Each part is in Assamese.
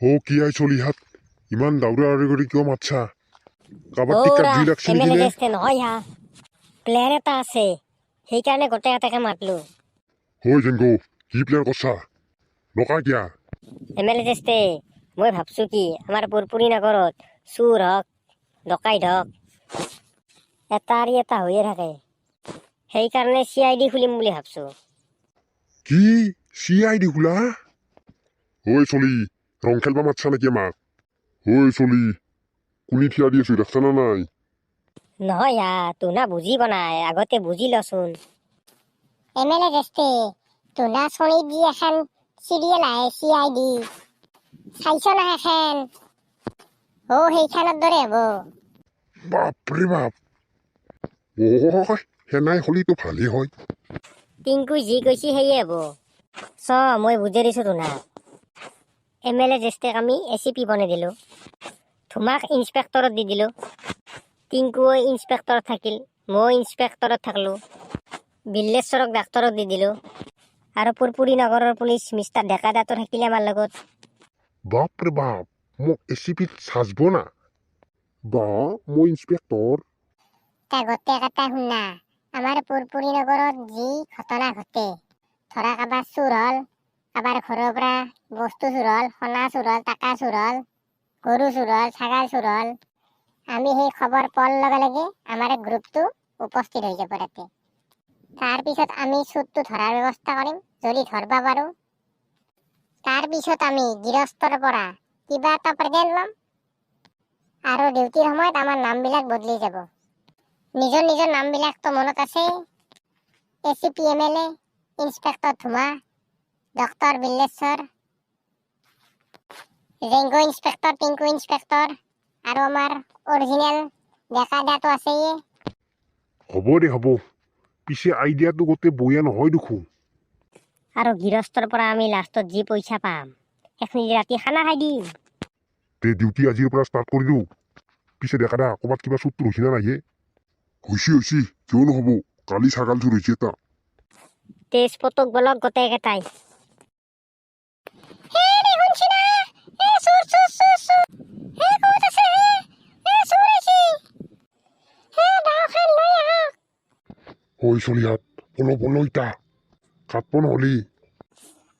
কি আই চলিহাত ইমান দাউৰা কৰি কিয় মাতছা কাবাৰ টিকাত ওরা জুই লাগছে নেকি এমএলএ নে দেশতে নহয় হা প্লেয়ার এটা আছে সেইকাৰণে গোটেই এটাকে মাতলো জেংগো কি প্লেয়াৰ কৰছা নকা কিয়া এমএলএ দেশতে মই ভাবছো কি আমাৰ পুৰপুৰী নগৰত চুৰ হওক ডকাইত হওক এটা আৰু এটা হৈয়ে থাকে সেইকাৰণে CID খুলিম বুলি ভাবছো কি CID খোলা চলি ৰং খেলবা মাতছা নেকি আমাক চলি কোনি থিয়া দি আছো দেখছা না নাই নহয় হা তোনা বুজি বনাই আগতে বুজি লচোন এমএলএ দেশতে তোলা চলিত যি এখন চিৰিয়েল আহে CID চাইছ না এখন সেইখনৰ দৰে হ'ব বাপৰে বাপ সেনাই হলিতো ভালেই হয় টিংকুই যি কৈছি সেয়ে হ'ব মই বুজাই দিছো তোনা এমএলএ জেষ্টেক আমি ACP বনাই দিলো তোমাক ইন্সপেক্টৰত দি দিলো টিংকুও ইন্সপেক্টৰত থাকিল মই ইন্সপেক্টৰত থাকলো বিল্লেশ্বৰক ডাক্তৰত দি দিলো আৰু পুৰপুৰী নগৰৰ পুলিচ মিষ্টাৰ ডেকা দাতো থাকিলে আমাৰ লগত বাপৰে বাপ মোক ACPত চাজব না বা মই ইন্সপেক্টৰ গোটেই কথা শুনা আমাৰ পুৰপুৰী নগৰত যি ঘটনা ঘটে ধৰা কাৰোবাৰ চুৰ হ'ল কাৰোবাৰ ঘৰৰ পৰা বস্তু চুৰ হ'ল সোণা চুৰ হ'ল টাকা চুৰ হ'ল গৰু চুৰ হ'ল ছাগাল চুৰ হ'ল আমি সেই খবৰ পোৱাৰ লগে লগে আমাৰ গ্ৰুপটো উপস্থিত হৈ যাব তাতে তাৰপিছত আমি চুৰটো ধৰাৰ ব্যৱস্থা কৰিম যদি ধৰবা পাৰো তাৰপিছত আমি গৃহস্থৰ পৰা কিবা এটা প্ৰেজেণ্ট ল'ম আৰু ডিউটিৰ সময়ত আমাৰ নামবিলাক বদলি যাব নিজৰ নিজৰ নামবিলাকতো মনত আছে ACP MLA inspector Dhuma doctor Billeshwar Jengo inspector Tinku inspector আৰু আমাৰ অৰিজিনেল ডেকা দাটো আছেই হ'ব দে হ'ব পিছে আইডিয়াটো গোটেই বয়া নহয় দেখোন আৰু গৃহস্থৰ পৰা আমি লাষ্টত যি পইচা পাম সেইখিনি ৰাতি খানা খাই দিম তে ডিউটি আজিৰ পৰা ষ্টাৰ্ট কৰি দিওঁ পিছে দেখা দা ক'ৰবাত কিবা চুটটো হৈছে না নাইয়ে হৈছে কিয় নহ'ব কালি ছাগাল চুৰ হৈছে এটা তেজ পতক বলক গোটেই কেইটাই চলিহাত পলো ইতা কাটব নহলি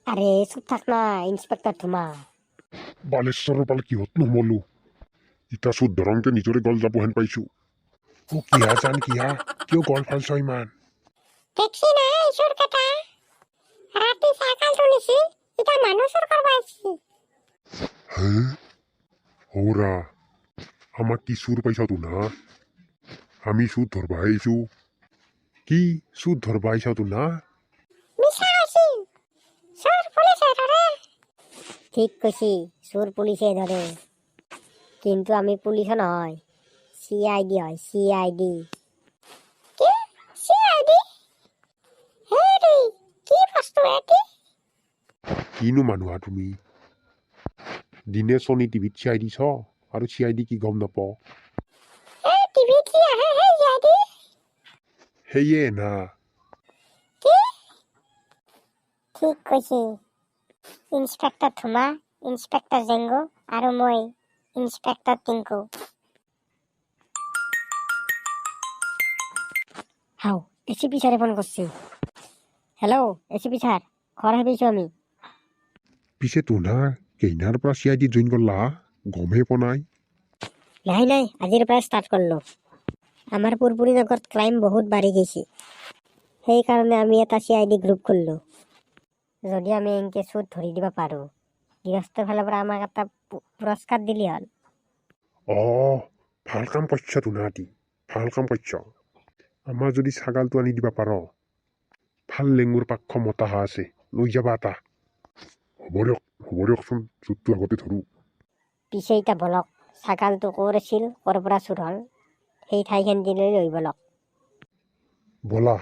আৰে চুপ থাক না ইন্সপেক্টৰ ধুমা বালেশ্বৰৰ পালে কিহত নমলো ইটা চুত ধৰংতে নিজৰে গল যাব হেন পাইছো কিয়া জান কিয়া কিয় গল ফালছ ইমান দেখছি না ঈশ্বৰ কেইটা ৰাতি চাইকেল তুলিছি এতিয়া মানুহ চুৰ কৰিব আহিছি ওরা আমাক কি চুর পাইছা তো না আমি সুদ ধরবা আইছো কি সুদ ধরবা আইছা তো না মিছা কৈছি চোৰ পুলিচে ধৰে ঠিক কৈছি চোৰ পুলিচে ধৰে কিন্তু আমি পুলিচো নহয় CID হয় CID কি CID হেৰি কি বস্তু এটি কিনো মানুহ তুমি দিনে চনি টিভিত CID ছ আৰু CID কি গম নাপাও এই টিভিত কি আহে CID সেয়ে না কি ঠিক কৈছি ইন্সপেক্টৰ ধুমা ইন্সপেক্টৰ জেংগো আৰু মই ইন্সপেক্টৰ টিংকু হাও ACP ছাৰে ফোন কৰছি হেল্ল' ACP ছাৰ ঘৰ আহিছো আমি পিছে তো না কেইনাৰ পৰা CID জইন কৰলা গমে পোৱা নাই নাই আজিৰ পৰা ষ্টাৰ্ট কৰলো আমাৰ পুৰপুৰী নগৰত ক্ৰাইম বহুত বাঢ়ি গৈছে সেইকাৰণে আমি এটা CID গ্ৰুপ খুললো যদি আমি এনকে চুত ধৰি দিব পাৰো গৃহস্থৰ ফালৰ পৰা আমাক এটা পুৰস্কাৰ দিলি হ'ল ভাল কাম কৰছা তো না ভাল কাম কৰছা আমাৰ যদি ছাগালটো আনি দিবা পাৰ ভাল লেঙুৰ পাক ক্ষমতা আছে লৈ যাবা এটা হ'ব দিয়কচোন চুটটো আগতে ধৰো পিছে এতিয়া বলক ছাগালটো ক'ৰ আছিল ক'ৰ পৰা চুৰ হ'ল সেই ঠাইখন দিলৈ লৈ বলক বলা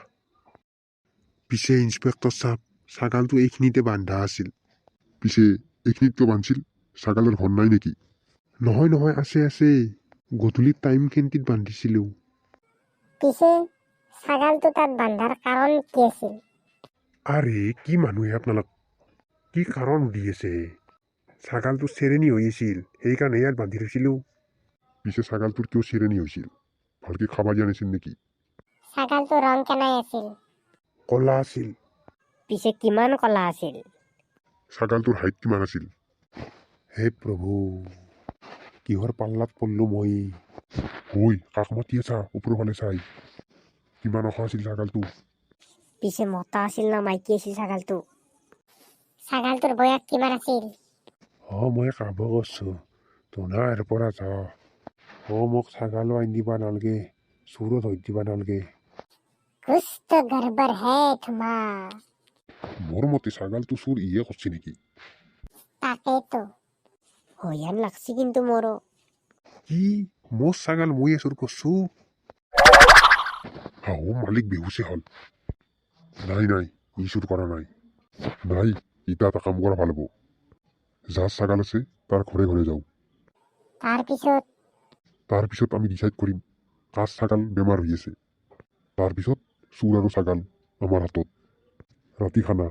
পিছে ইন্সপেক্টৰ চাপ ছাগালটো এইখিনিতে বান্ধা আছিল পিছে এইখিনিত কিয় বান্ধিছিল ছাগালৰ ঘৰ নাই নেকি নহয় আছে গধূলি টাইম খেন্তিত বান্ধিছিলো পিছে ছাগালটো তাত বান্ধাৰ কাৰণ কি আছিল আৰে কি মানুহে আপোনালোক কি কাৰণ সুধি আছে ছাগালটো চেৰেনি হৈ আছিল সেইকাৰণে ইয়াত বান্ধি থৈছিলোঁ। পিছে ছাগালটোৰ কিয় চেৰেনি হৈছিল? ভালকে খাবা দিয়া নাছিল নেকি? ছাগালটো ৰং কেনাই আছিল। কলা আছিল। পিছে কিমান কলা আছিল? ছাগালটোৰ হাইট কিমান আছিল? হে প্ৰভু, কিহৰ পাল্লাত পৰলো মই? ঐ, কাক মাতি আছা ওপৰৰ ফালে চাই? কিমান ওখ আছিল ছাগালটো? পিছে মতা আছিল না মাইকী আছিল ছাগালটো? ছাগালটোৰ বয়স কিমান আছিল? মই কাব কৰছোঁ তোনাৰ পৰা যা। মোক ছাগালো আনি দিবা নালগে, চুৰত হৈ দিবা নালগে। कुछ तो गड़बड़ है तुम्हार। মোৰ মতে ছাগালটো চুৰ ইয়ে কৰছে নেকি? তাকেতো। হয়ান লাগছি কিন্তু মোৰো। কি? মোৰ ছাগাল ময়ে চুৰ কৰছো? মালিক বেহুচে হল। নাই নাই, ই চুৰ কৰা নাই। নাই, ইটা এটা কাম কৰা ভাল হ'ব। যাৰ ছাগাল আছে তাৰ ঘৰে ঘৰে যাওঁ। তাৰপিছত আমি ডিচাইড কৰিম কাৰ ছাগাল বেমাৰ হৈ আছে। তাৰপিছত চুৰ আৰু ছাগাল আমাৰ হাতত। ৰাতি খানা